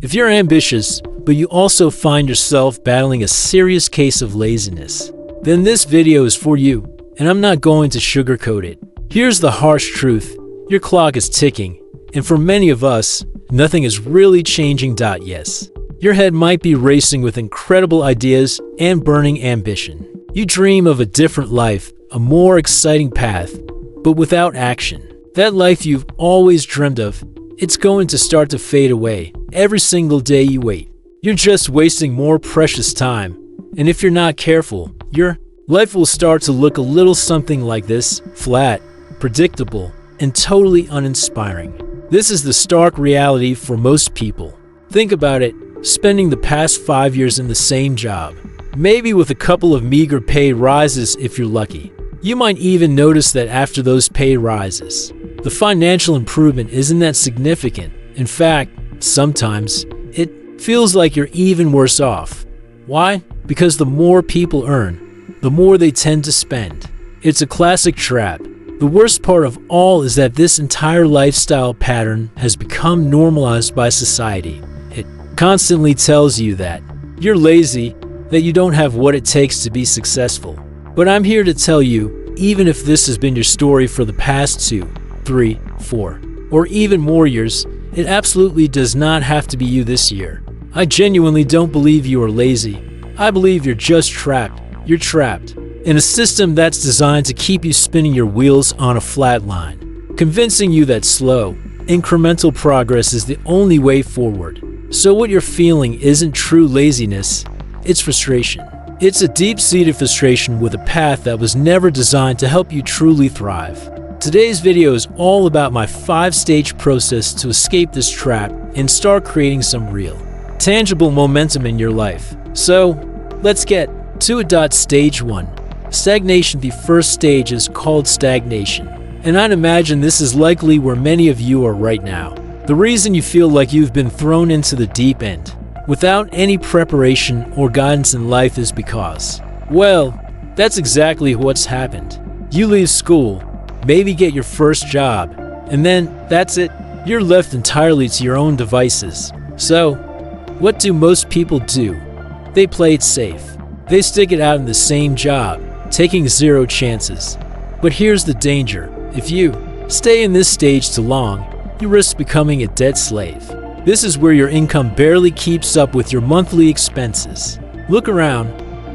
If you're ambitious, but you also find yourself battling a serious case of laziness, then this video is for you, and I'm not going to sugarcoat it. Here's the harsh truth. Your clock is ticking, and for many of us, nothing is really changing. Yes, your head might be racing with incredible ideas and burning ambition. You dream of a different life, a more exciting path, but without action. That life you've always dreamed of, it's going to start to fade away every single day you wait. You're just wasting more precious time, and if you're not careful, your life will start to look a little something like this: flat, predictable, and totally uninspiring. This is the stark reality for most people. Think about it, spending the past 5 years in the same job, maybe with a couple of meager pay rises if you're lucky. You might even notice that after those pay rises, the financial improvement isn't that significant. In fact, sometimes it feels like you're even worse off. Why? Because the more people earn, the more they tend to spend. It's a classic trap. The worst part of all is that this entire lifestyle pattern has become normalized by society. It constantly tells you that you're lazy, that you don't have what it takes to be successful. But I'm here to tell you, even if this has been your story for the past 2, 3, 4, or even more years, it absolutely does not have to be you this year. I genuinely don't believe you are lazy. I believe you're just trapped. You're trapped in a system that's designed to keep you spinning your wheels on a flat line, convincing you that slow, incremental progress is the only way forward. So what you're feeling isn't true laziness, it's frustration. It's a deep-seated frustration with a path that was never designed to help you truly thrive. Today's video is all about my 5-stage process to escape this trap and start creating some real, tangible momentum in your life. So, let's get to it. Stage 1. Stagnation. The first stage is called stagnation, and I'd imagine this is likely where many of you are right now. The reason you feel like you've been thrown into the deep end without any preparation or guidance in life is because, well, that's exactly what's happened. You leave school, maybe get your first job, and then that's it. You're left entirely to your own devices. So, what do most people do? They play it safe. They stick it out in the same job, taking 0 chances. But here's the danger. If you stay in this stage too long, you risk becoming a debt slave. This is where your income barely keeps up with your monthly expenses. Look around.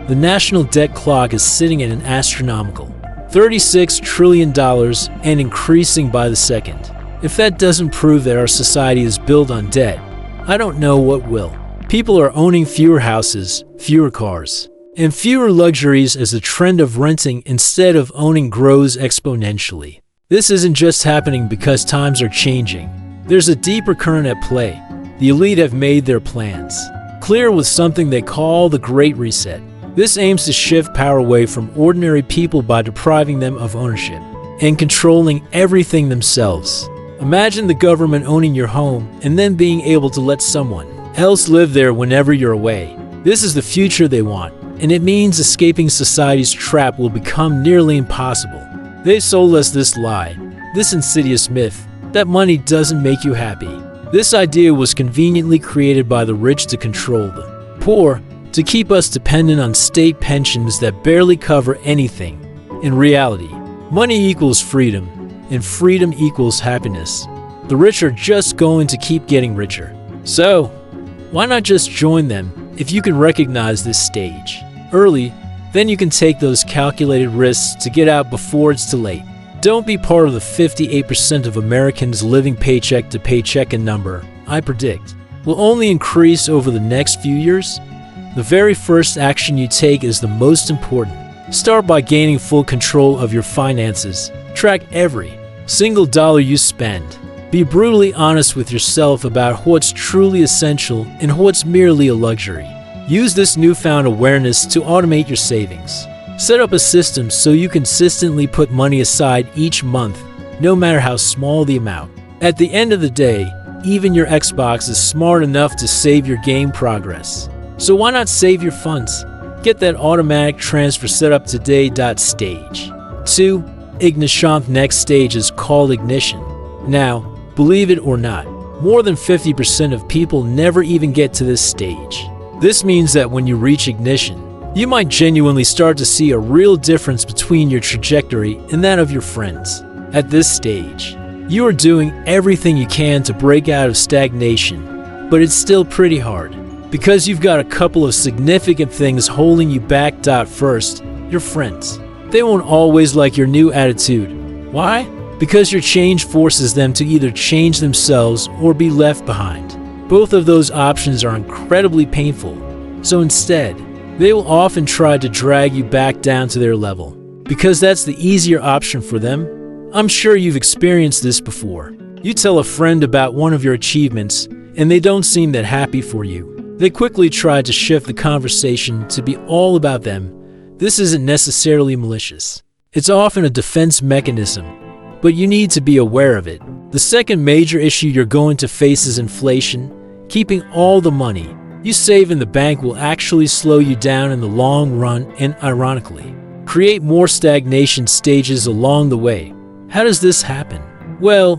The national debt clock is sitting at an astronomical $36 trillion and increasing by the second. If that doesn't prove that our society is built on debt, I don't know what will. People are owning fewer houses, fewer cars, and fewer luxuries as the trend of renting instead of owning grows exponentially. This isn't just happening because times are changing. There's a deeper current at play. The elite have made their plans clear with something they call the Great Reset. This aims to shift power away from ordinary people by depriving them of ownership and controlling everything themselves. Imagine the government owning your home and then being able to let someone else live there whenever you're away. This is the future they want, and it means escaping society's trap will become nearly impossible. They sold us this lie, this insidious myth, that money doesn't make you happy. This idea was conveniently created by the rich to control the poor, to keep us dependent on state pensions that barely cover anything. In reality, money equals freedom, and freedom equals happiness. The rich are just going to keep getting richer. So, why not just join them if you can recognize this stage early? Then you can take those calculated risks to get out before it's too late. Don't be part of the 58% of Americans living paycheck to paycheck, a number, I predict, will only increase over the next few years. The very first action you take is the most important. Start by gaining full control of your finances. Track every single dollar you spend. Be brutally honest with yourself about what's truly essential and what's merely a luxury. Use this newfound awareness to automate your savings. Set up a system so you consistently put money aside each month, no matter how small the amount. At the end of the day, even your Xbox is smart enough to save your game progress. So why not save your funds? Get that automatic transfer set up today. Stage 2. Ignition. Next stage is called ignition. Now, believe it or not, More than 50% of people never even get to this stage. This means that when you reach ignition, you might genuinely start to see a real difference between your trajectory and that of your friends. At this stage, you are doing everything you can to break out of stagnation, but it's still pretty hard because you've got a couple of significant things holding you back. First, your friends. They won't always like your new attitude. Why? Because your change forces them to either change themselves or be left behind. Both of those options are incredibly painful, so instead, they will often try to drag you back down to their level, because that's the easier option for them. I'm sure you've experienced this before. You tell a friend about one of your achievements, and they don't seem that happy for you. They quickly try to shift the conversation to be all about them. This isn't necessarily malicious. It's often a defense mechanism, but you need to be aware of it. The second major issue you're going to face is inflation. Keeping all the money you save in the bank will actually slow you down in the long run and, ironically, create more stagnation stages along the way. How does this happen? Well,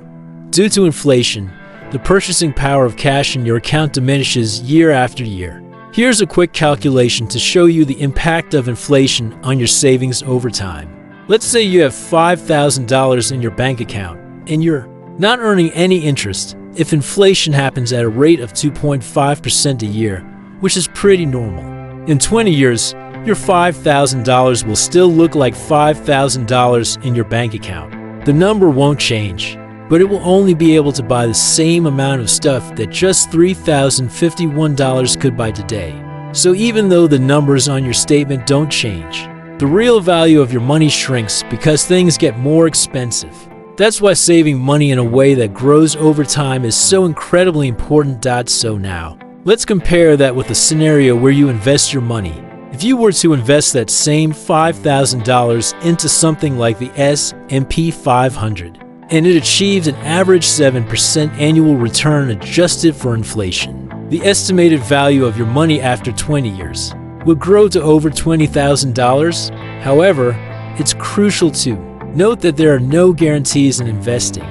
due to inflation, the purchasing power of cash in your account diminishes year after year. Here's a quick calculation to show you the impact of inflation on your savings over time. Let's say you have $5,000 in your bank account and you're not earning any interest. If inflation happens at a rate of 2.5% a year, which is pretty normal, in 20 years, your $5,000 will still look like $5,000 in your bank account. The number won't change, but it will only be able to buy the same amount of stuff that just $3,051 could buy today. So even though the numbers on your statement don't change, the real value of your money shrinks because things get more expensive. That's why saving money in a way that grows over time is so incredibly important. So now, let's compare that with a scenario where you invest your money. If you were to invest that same $5,000 into something like the S&P 500, and it achieved an average 7% annual return adjusted for inflation, the estimated value of your money after 20 years would grow to over $20,000. However, it's crucial to note that there are no guarantees in investing.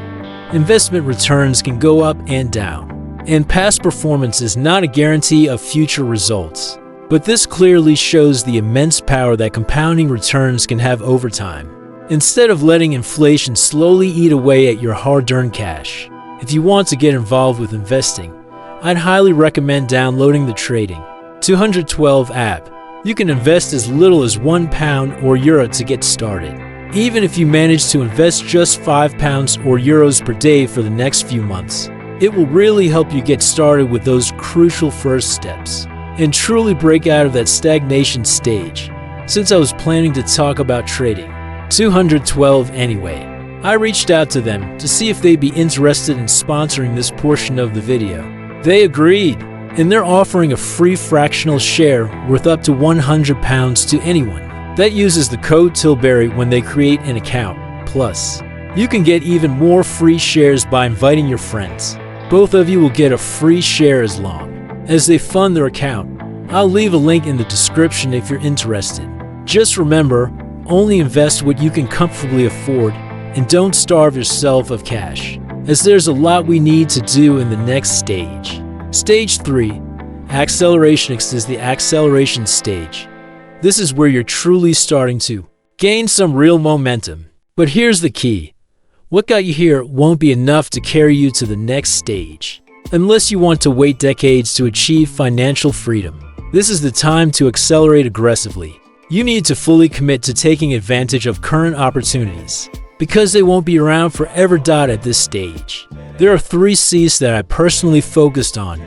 Investment returns can go up and down, and past performance is not a guarantee of future results. But this clearly shows the immense power that compounding returns can have over time. Instead of letting inflation slowly eat away at your hard-earned cash, if you want to get involved with investing, I'd highly recommend downloading the Trading 212 app. You can invest as little as £1 or euro to get started. Even if you manage to invest just £5 or euros per day for the next few months, it will really help you get started with those crucial first steps and truly break out of that stagnation stage. Since I was planning to talk about Trading 212 anyway, I reached out to them to see if they'd be interested in sponsoring this portion of the video. They agreed, and they're offering a free fractional share worth up to £100 to anyone that uses the code Tilbury when they create an account. Plus, you can get even more free shares by inviting your friends. Both of you will get a free share as long as they fund their account. I'll leave a link in the description if you're interested. Just remember, only invest what you can comfortably afford and don't starve yourself of cash, as there's a lot we need to do in the next stage. Stage 3, acceleration, is the acceleration stage. This is where you're truly starting to gain some real momentum. But here's the key. What got you here won't be enough to carry you to the next stage. Unless you want to wait decades to achieve financial freedom, this is the time to accelerate aggressively. You need to fully commit to taking advantage of current opportunities, because they won't be around forever. At this stage, there are 3 C's that I personally focused on,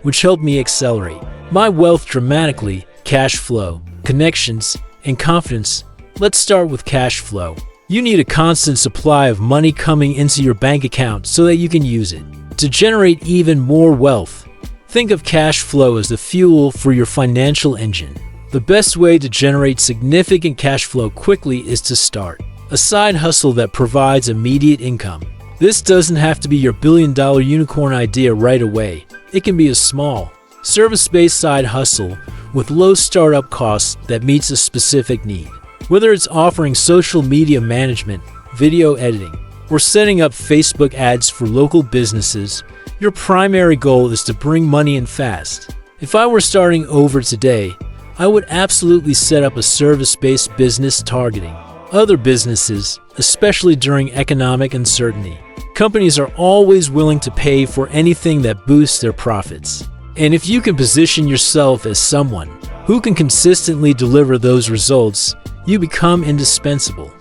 which helped me accelerate my wealth dramatically: cash flow, connections, and confidence. Let's start with cash flow. You need a constant supply of money coming into your bank account so that you can use it to generate even more wealth. Think of cash flow as the fuel for your financial engine. The best way to generate significant cash flow quickly is to start a side hustle that provides immediate income. This doesn't have to be your billion-dollar unicorn idea right away. It can be a small, service-based side hustle with low startup costs that meets a specific need. Whether it's offering social media management, video editing, or setting up Facebook ads for local businesses, Your primary goal is to bring money in fast. If I were starting over today, I would absolutely set up a service-based business targeting other businesses, especially during economic uncertainty. Companies are always willing to pay for anything that boosts their profits. And if you can position yourself as someone who can consistently deliver those results, you become indispensable.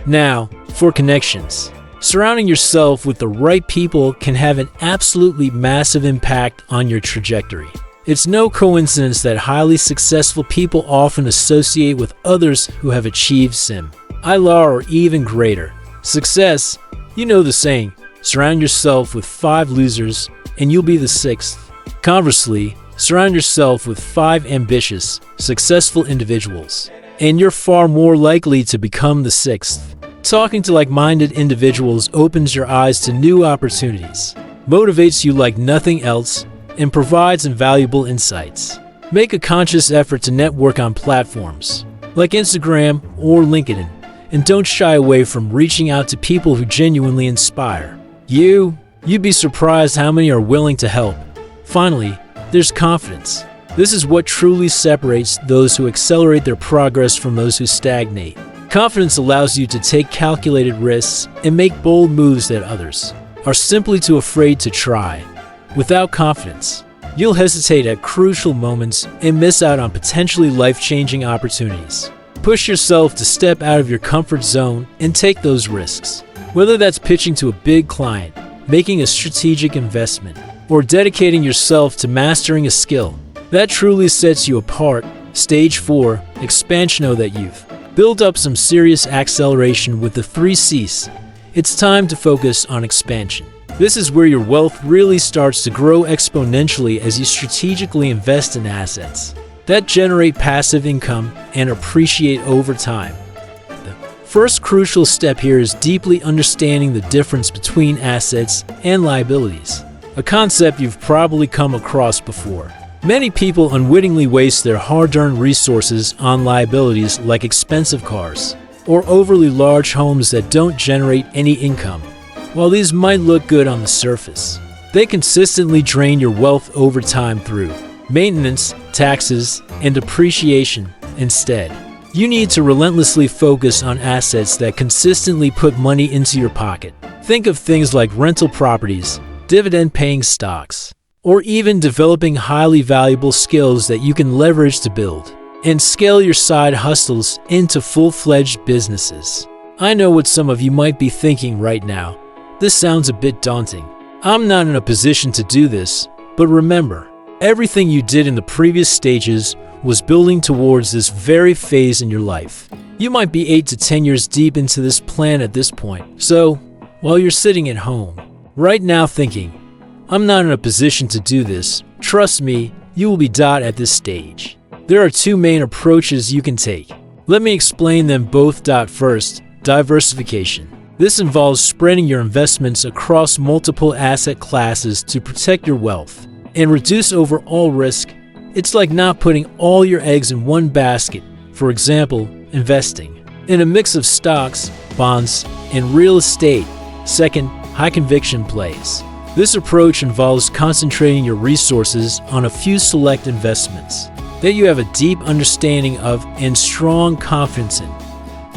Now, for connections. Surrounding yourself with the right people can have an absolutely massive impact on your trajectory. It's no coincidence that highly successful people often associate with others who have achieved similar or even greater success. You know the saying, surround yourself with 5 losers and you'll be the 6th. Conversely, surround yourself with 5 ambitious, successful individuals, and you're far more likely to become the 6th. Talking to like-minded individuals opens your eyes to new opportunities, motivates you like nothing else, and provides invaluable insights. Make a conscious effort to network on platforms like Instagram or LinkedIn, and don't shy away from reaching out to people who genuinely inspire you. You'd be surprised how many are willing to help. Finally, there's confidence. This is what truly separates those who accelerate their progress from those who stagnate. Confidence allows you to take calculated risks and make bold moves that others are simply too afraid to try. Without confidence, you'll hesitate at crucial moments and miss out on potentially life-changing opportunities. Push yourself to step out of your comfort zone and take those risks. Whether that's pitching to a big client, making a strategic investment, or dedicating yourself to mastering a skill that truly sets you apart. Stage 4, expansion. Know that you've build up some serious acceleration with the 3 C's. It's time to focus on expansion. This is where your wealth really starts to grow exponentially as you strategically invest in assets that generate passive income and appreciate over time. The first crucial step here is deeply understanding the difference between assets and liabilities, a concept you've probably come across before. Many people unwittingly waste their hard-earned resources on liabilities like expensive cars or overly large homes that don't generate any income. While these might look good on the surface, they consistently drain your wealth over time through maintenance, taxes, and depreciation. Instead, you need to relentlessly focus on assets that consistently put money into your pocket. Think of things like rental properties, dividend-paying stocks, or even developing highly valuable skills that you can leverage to build and scale your side hustles into full-fledged businesses. I know what some of you might be thinking right now. This sounds a bit daunting. I'm not in a position to do this, but remember, everything you did in the previous stages was building towards this very phase in your life. You might be 8 to 10 years deep into this plan at this point. So, while you're sitting at home right now thinking, I'm not in a position to do this, trust me, you will be at this stage. There are 2 main approaches you can take. Let me explain them both. First, diversification. This involves spreading your investments across multiple asset classes to protect your wealth and reduce overall risk. It's like not putting all your eggs in one basket. For example, investing in a mix of stocks, bonds, and real estate. Second, high conviction plays. This approach involves concentrating your resources on a few select investments that you have a deep understanding of and strong confidence in.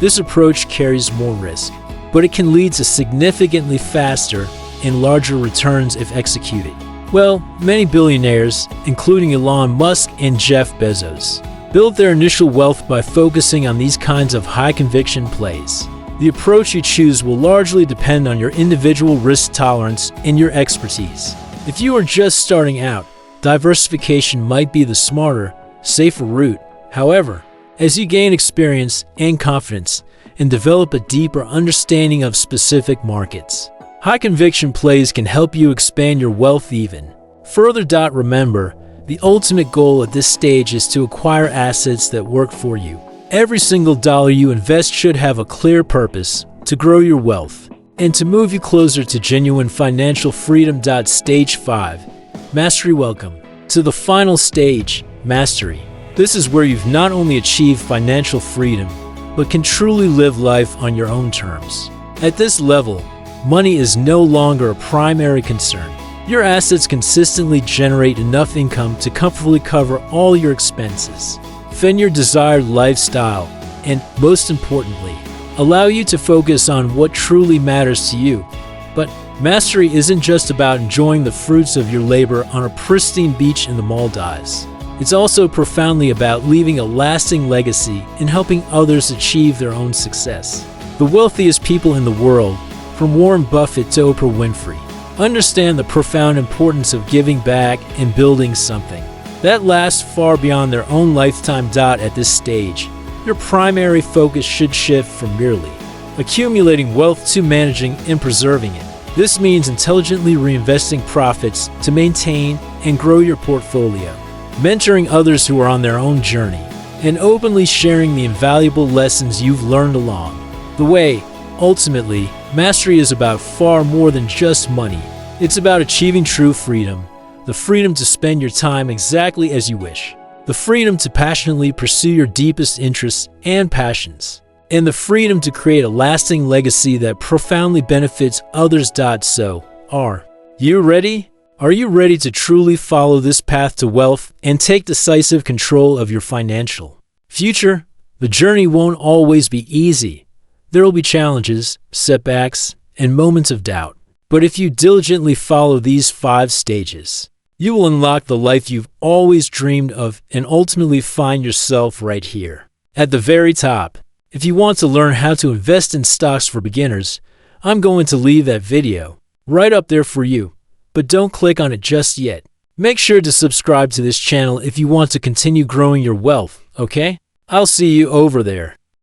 This approach carries more risk, but it can lead to significantly faster and larger returns if executed. Well, many billionaires, including Elon Musk and Jeff Bezos, built their initial wealth by focusing on these kinds of high-conviction plays. The approach you choose will largely depend on your individual risk tolerance and your expertise. If you are just starting out, diversification might be the smarter, safer route. However, as you gain experience and confidence and develop a deeper understanding of specific markets, high-conviction plays can help you expand your wealth even further. Remember, the ultimate goal at this stage is to acquire assets that work for you. Every single dollar you invest should have a clear purpose to grow your wealth and to move you closer to genuine financial freedom. Stage 5, mastery. Welcome to the final stage, mastery. This is where you've not only achieved financial freedom, but can truly live life on your own terms. At this level, money is no longer a primary concern. Your assets consistently generate enough income to comfortably cover all your expenses, fund your desired lifestyle, and, most importantly, allow you to focus on what truly matters to you. But mastery isn't just about enjoying the fruits of your labor on a pristine beach in the Maldives. It's also profoundly about leaving a lasting legacy and helping others achieve their own success. The wealthiest people in the world, from Warren Buffett to Oprah Winfrey, understand the profound importance of giving back and building something that lasts far beyond their own lifetime. At this stage, your primary focus should shift from merely accumulating wealth to managing and preserving it. This means intelligently reinvesting profits to maintain and grow your portfolio, mentoring others who are on their own journey, and openly sharing the invaluable lessons you've learned along the way. Ultimately, mastery is about far more than just money. It's about achieving true freedom, the freedom to spend your time exactly as you wish, the freedom to passionately pursue your deepest interests and passions, and the freedom to create a lasting legacy that profoundly benefits others. So, are you ready? Are you ready to truly follow this path to wealth and take decisive control of your financial future? The journey won't always be easy. There will be challenges, setbacks, and moments of doubt. But if you diligently follow these 5 stages, you will unlock the life you've always dreamed of and ultimately find yourself right here at the very top. If you want to learn how to invest in stocks for beginners, I'm going to leave that video right up there for you. But don't click on it just yet. Make sure to subscribe to this channel if you want to continue growing your wealth, okay? I'll see you over there.